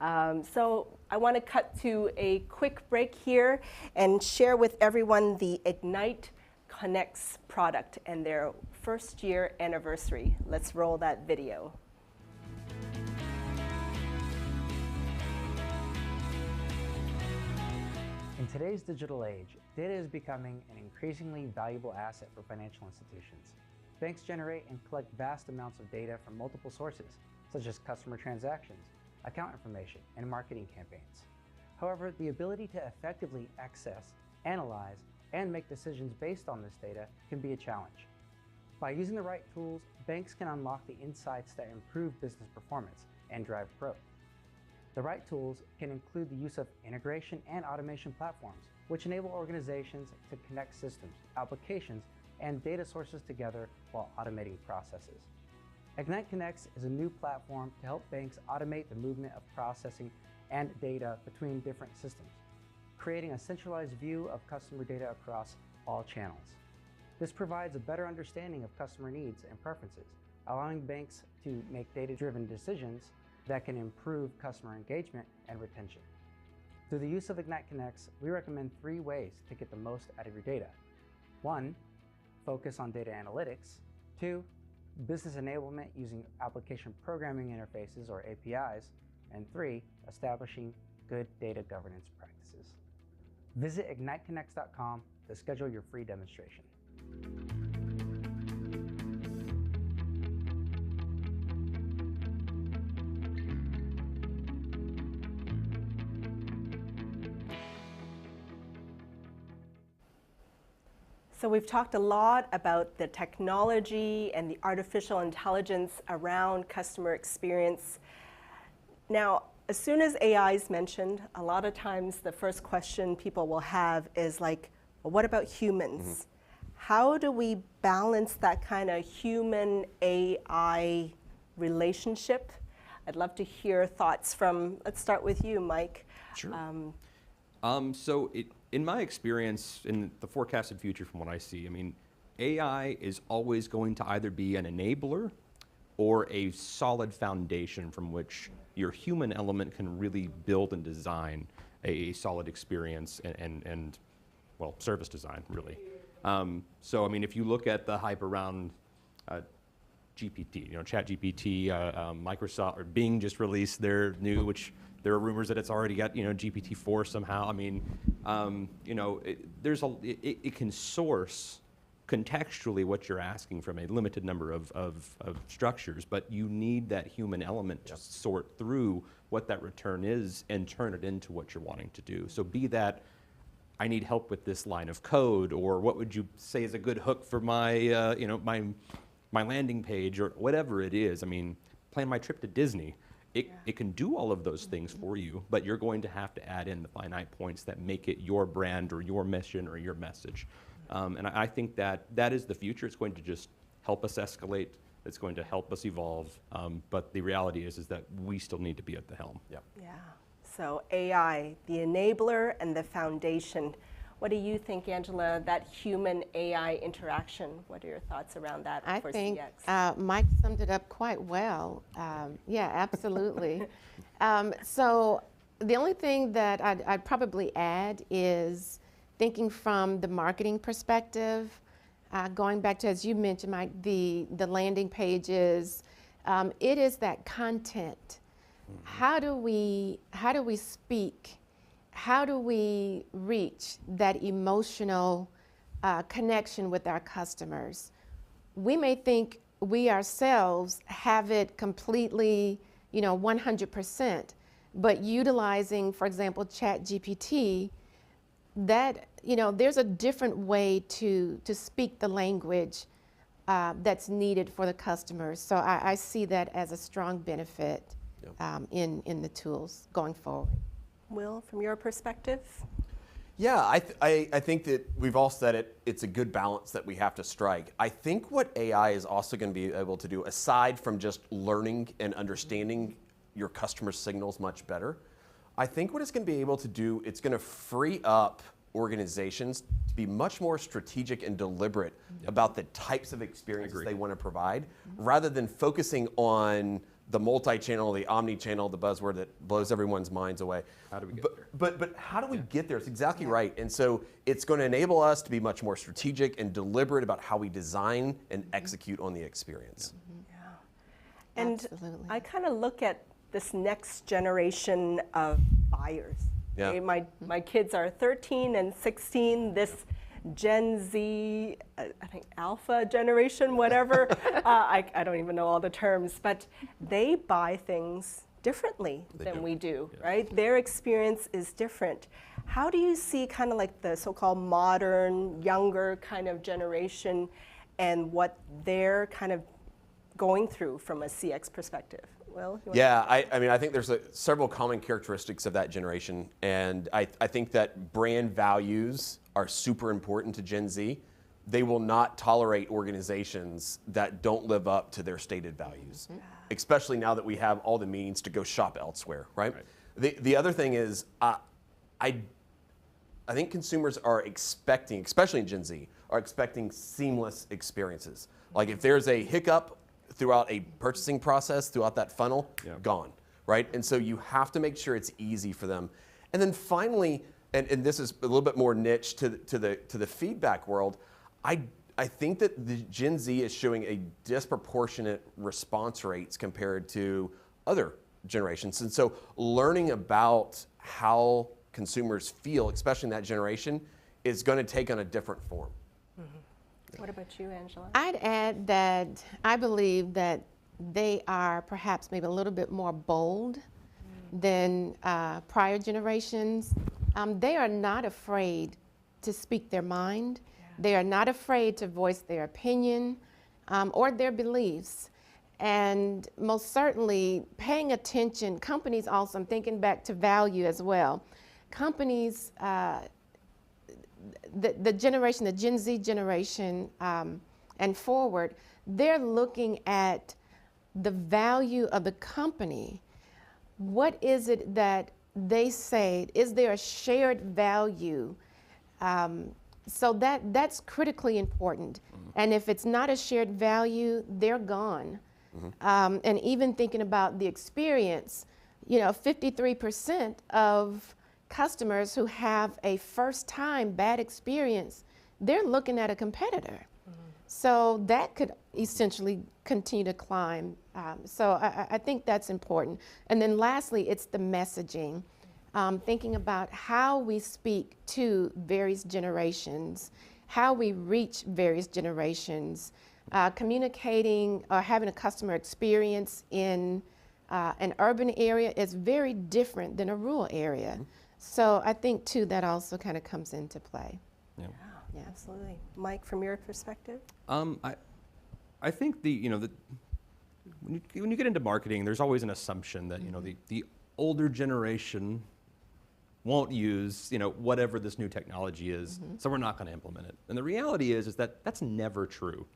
So I want to cut to a quick break here and share with everyone the Ignite Connects product and their first year anniversary. Let's roll that video. In today's digital age, data is becoming an increasingly valuable asset for financial institutions. Banks generate and collect vast amounts of data from multiple sources, such as customer transactions, account information, and marketing campaigns. However, the ability to effectively access, analyze, and make decisions based on this data can be a challenge. By using the right tools, banks can unlock the insights that improve business performance and drive growth. The right tools can include the use of integration and automation platforms, which enable organizations to connect systems, applications, and data sources together while automating processes. Ignite Connects is a new platform to help banks automate the movement of processing and data between different systems, creating a centralized view of customer data across all channels. This provides a better understanding of customer needs and preferences, allowing banks to make data-driven decisions that can improve customer engagement and retention. Through the use of Ignite Connects, we recommend 3 ways to get the most out of your data. 1, focus on data analytics. 2, business enablement using application programming interfaces or APIs. And 3, establishing good data governance practices. Visit igniteconnects.com to schedule your free demonstration. So we've talked a lot about the technology and the artificial intelligence around customer experience. Now, as soon as AI is mentioned, a lot of times the first question people will have is like, well, what about humans? How do we balance that kind of human-AI relationship? I'd love to hear thoughts from, let's start with you, Mike. Sure. In my experience, in the forecasted future from what I see, I mean, AI is always going to either be an enabler or a solid foundation from which your human element can really build and design a solid experience and well, service design, really. So, I mean, if you look at the hype around GPT, ChatGPT, Microsoft or Bing just released their new, which there are rumors that it's already got, GPT-4 somehow. I mean, it can source contextually what you're asking from a limited number of structures, but you need that human element to sort through what that return is and turn it into what you're wanting to do. So be that, I need help with this line of code, or what would you say is a good hook for my, my landing page, or whatever it is. I mean, plan my trip to Disney. It can do all of those things for you, but you're going to have to add in the finite points that make it your brand or your mission or your message. And I think that is the future. It's going to just help us escalate. It's going to help us evolve. But the reality is that we still need to be at the helm. Yeah. So AI, the enabler and the foundation. What do you think, Angela, that human-AI interaction? What are your thoughts around that for CX? I think Mike summed it up quite well. Yeah, absolutely. So the only thing that I'd probably add is thinking from the marketing perspective, going back to, as you mentioned, Mike, the landing pages, it is that content. How do we speak? How do we reach that emotional connection with our customers? We may think we ourselves have it completely, 100%, but utilizing, for example, ChatGPT, that, there's a different way to speak the language that's needed for the customers. So I see that as a strong benefit in the tools going forward. Will, from your perspective? Yeah, I think that we've all said it, it's a good balance that we have to strike. I think what AI is also going to be able to do, aside from just learning and understanding your customer signals much better, I think what it's going to be able to do, it's going to free up organizations to be much more strategic and deliberate about the types of experiences they want to provide, rather than focusing on the multi-channel, the omni-channel, the buzzword that blows everyone's minds away. How do we get there? But how do we get there? It's exactly right. And so it's going to enable us to be much more strategic and deliberate about how we design and execute on the experience. And Absolutely. I kind of look at this next generation of buyers. Yeah. Okay, my kids are 13 and 16. This Gen Z, I think Alpha generation, whatever. I don't even know all the terms, but they buy things differently than we do, right? Their experience is different. How do you see kind of like the so-called modern, younger kind of generation and what their kind of going through from a CX perspective? Will, you wanna- Yeah, I mean, I think there's several common characteristics of that generation, and I think that brand values are super important to Gen Z. They will not tolerate organizations that don't live up to their stated values, especially now that we have all the means to go shop elsewhere, right? The other thing is, I think consumers are expecting, especially in Gen Z, are expecting seamless experiences. Like if there's a hiccup throughout a purchasing process, throughout that funnel, gone, right? And so you have to make sure it's easy for them. And then finally, and this is a little bit more niche to the feedback world, I think that the Gen Z is showing a disproportionate response rates compared to other generations. And so learning about how consumers feel, especially in that generation, is going to take on a different form. What about you, Angela? I'd add that I believe that they are perhaps maybe a little bit more bold than prior generations. They are not afraid to speak their mind. They are not afraid to voice their opinion or their beliefs. And most certainly paying attention, companies also, I'm thinking back to value as well. Companies, the generation, the Gen Z generation and forward, they're looking at the value of the company. What is it that they say? Is there a shared value? So that's critically important. And if it's not a shared value, they're gone. And even thinking about the experience, 53% of customers who have a first-time bad experience, they're looking at a competitor. So that could essentially continue to climb. So I think that's important. And then lastly, it's the messaging. Thinking about how we speak to various generations, how we reach various generations, communicating or having a customer experience in an urban area is very different than a rural area. So I think too that also kind of comes into play. Yeah. Yeah, absolutely. Mike, from your perspective? I think when you get into marketing, there's always an assumption that the older generation won't use whatever this new technology is, so we're not going to implement it. And the reality is that that's never true.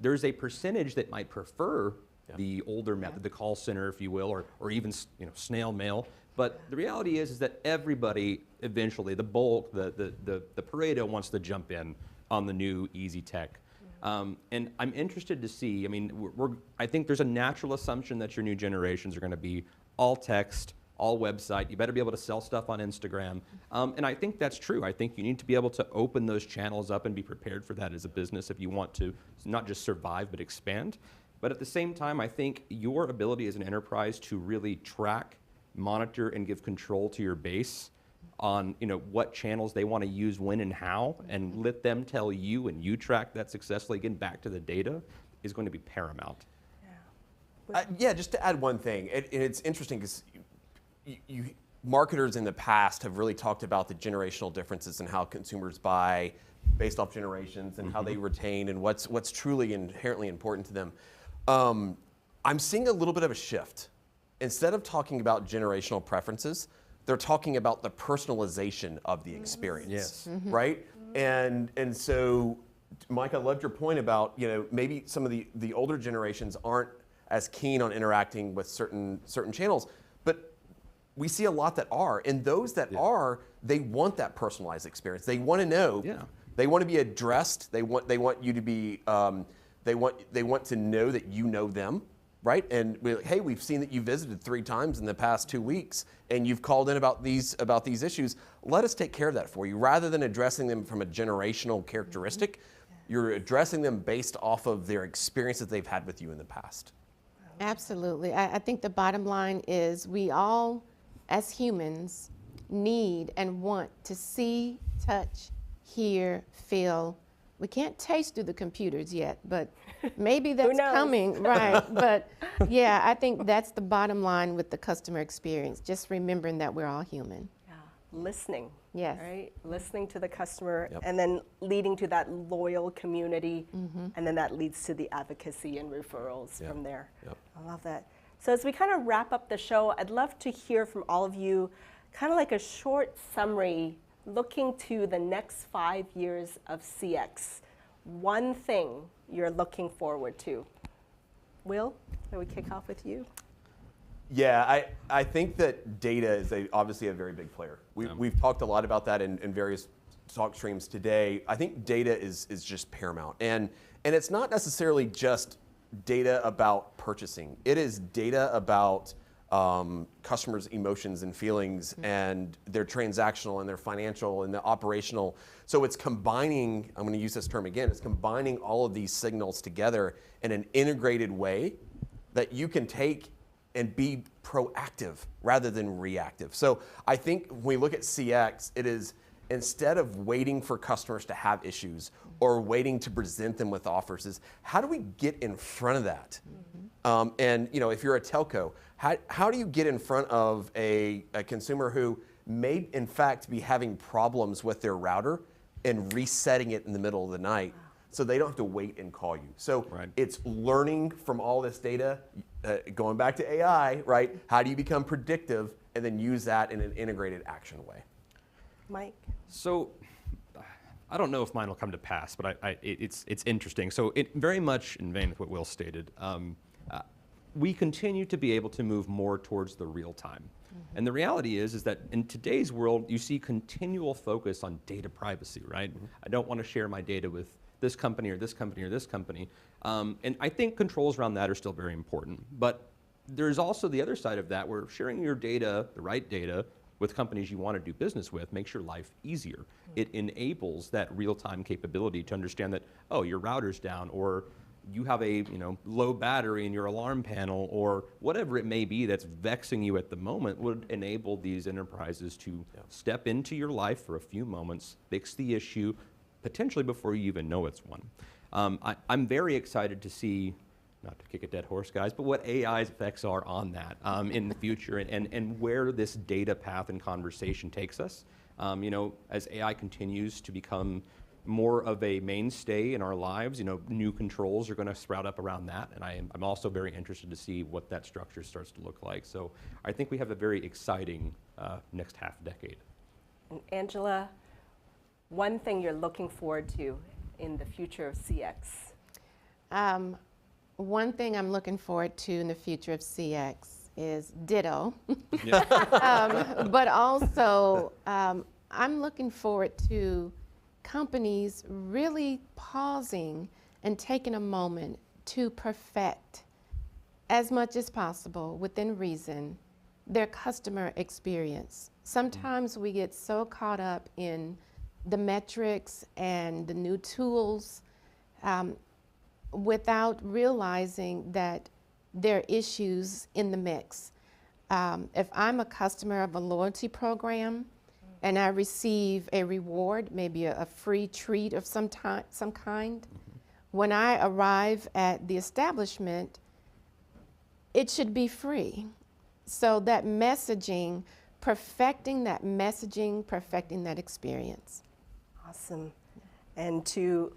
There's a percentage that might prefer the older method, the call center, if you will, or even snail mail. But the reality is that everybody eventually, the bulk, the Pareto wants to jump in on the new easy tech. And I'm interested to see. I mean, I think there's a natural assumption that your new generations are going to be all text, all website. You better be able to sell stuff on Instagram. And I think that's true. I think you need to be able to open those channels up and be prepared for that as a business if you want to not just survive but expand. But at the same time, I think your ability as an enterprise to really track, monitor, and give control to your base on what channels they want to use when and how, and let them tell you and you track that successfully, again, back to the data, is going to be paramount. Yeah, just to add one thing, and it's interesting because marketers in the past have really talked about the generational differences in how consumers buy based off generations and how they retain and what's truly inherently important to them. I'm seeing a little bit of a shift. Instead of talking about generational preferences, they're talking about the personalization of the experience, right? And so, Mike, I loved your point about maybe some of the older generations aren't as keen on interacting with certain channels, but we see a lot that are, and those that are, they want that personalized experience. They want to know. Yeah. They want to be addressed. They want you to be. They want to know that you know them, right? And we're like, hey, we've seen that you visited 3 times in the past 2 weeks, and you've called in about these issues. Let us take care of that for you, rather than addressing them from a generational characteristic. You're addressing them based off of their experiences they've had with you in the past. Absolutely. I think the bottom line is we all, as humans, need and want to see, touch, hear, feel. We can't taste through the computers yet, but maybe that's knows? coming, right? But yeah, I think that's the bottom line with the customer experience, just remembering that we're all human. listening. Yes. Right? Listening to the customer Yep. and then leading to that loyal community. And then that leads to the advocacy and referrals Yep. from there. Yep. I love that. So as we kind of wrap up the show, I'd love to hear from all of you kind of like a short summary looking to the next 5 years of CX. One thing you're looking forward to. Will, can we kick off with you? Yeah, I think that data is obviously a very big player. We've talked a lot about that in various talk streams today. I think data is just paramount. And it's not necessarily just data about purchasing. It is data about customers' emotions and feelings and their transactional and their financial and the operational. So it's combining, I'm going to use this term again, it's combining all of these signals together in an integrated way that you can take and be proactive rather than reactive. So I think when we look at CX, it is instead of waiting for customers to have issues or waiting to present them with offers, is how do we get in front of that? And if you're a telco, how do you get in front of a consumer who may in fact be having problems with their router and resetting it in the middle of the night so they don't have to wait and call you? So it's learning from all this data, going back to AI, right? How do you become predictive and then use that in an integrated action way? Mike? So I don't know if mine will come to pass, but it's interesting. So it very much in vein with what Will stated. We continue to be able to move more towards the real time. And the reality is that in today's world, you see continual focus on data privacy, right? I don't want to share my data with this company or this company or this company. And I think controls around that are still very important. But there's also the other side of that where sharing your data, the right data, with companies you want to do business with makes your life easier. It enables that real-time capability to understand that, oh, your router's down, or you have a low battery in your alarm panel, or whatever it may be that's vexing you at the moment, would enable these enterprises to step into your life for a few moments, fix the issue, potentially before you even know it's one. I'm very excited to see, not to kick a dead horse, guys, but what AI's effects are on that in the future and where this data path and conversation takes us. As AI continues to become more of a mainstay in our lives, new controls are going to sprout up around that, and I'm also very interested to see what that structure starts to look like. So I think we have a very exciting next half decade. And Angela, one thing you're looking forward to in the future of CX? One thing I'm looking forward to in the future of CX is ditto. But also, I'm looking forward to companies really pausing and taking a moment to perfect, as much as possible, within reason, their customer experience. Sometimes we get so caught up in the metrics and the new tools without realizing that there are issues in the mix. If I'm a customer of a loyalty program and I receive a reward, maybe a free treat of some kind, when I arrive at the establishment, it should be free. So that messaging, perfecting that messaging, perfecting that experience. Awesome. And to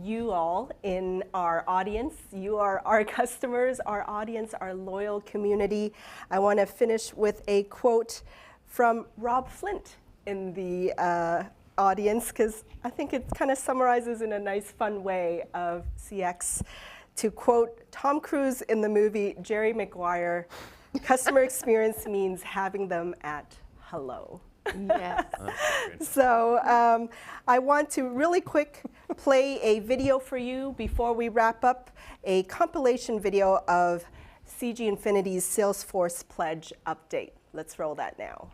you all in our audience, you are our customers, our audience, our loyal community, I want to finish with a quote from Rob Flint in the audience, because I think it kind of summarizes in a nice, fun way of CX. To quote Tom Cruise in the movie Jerry Maguire, customer experience means having them at hello. Yes. So I want to really quick play a video for you before we wrap up, a compilation video of CG Infinity's Salesforce Pledge update. Let's roll that now.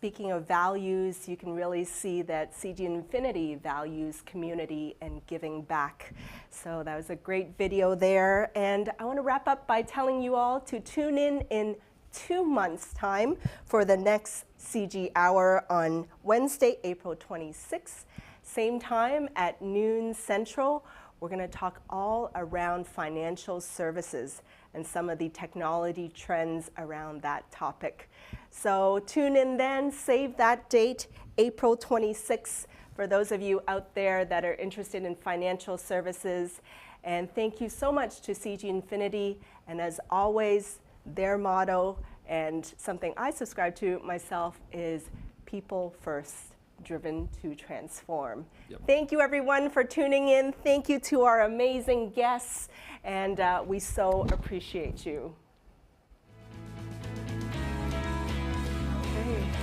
speaking of values, you can really see that CG Infinity values community and giving back. So that was a great video there. And I want to wrap up by telling you all to tune in 2 months' time for the next CG Hour on Wednesday, April 26th. Same time at noon Central. We're going to talk all around financial services and some of the technology trends around that topic. So tune in then, save that date, April 26th, for those of you out there that are interested in financial services. And thank you so much to CG Infinity. And as always, their motto, and something I subscribe to myself, is people first, driven to transform. Yep. Thank you everyone for tuning in. Thank you to our amazing guests, and we so appreciate you. Okay.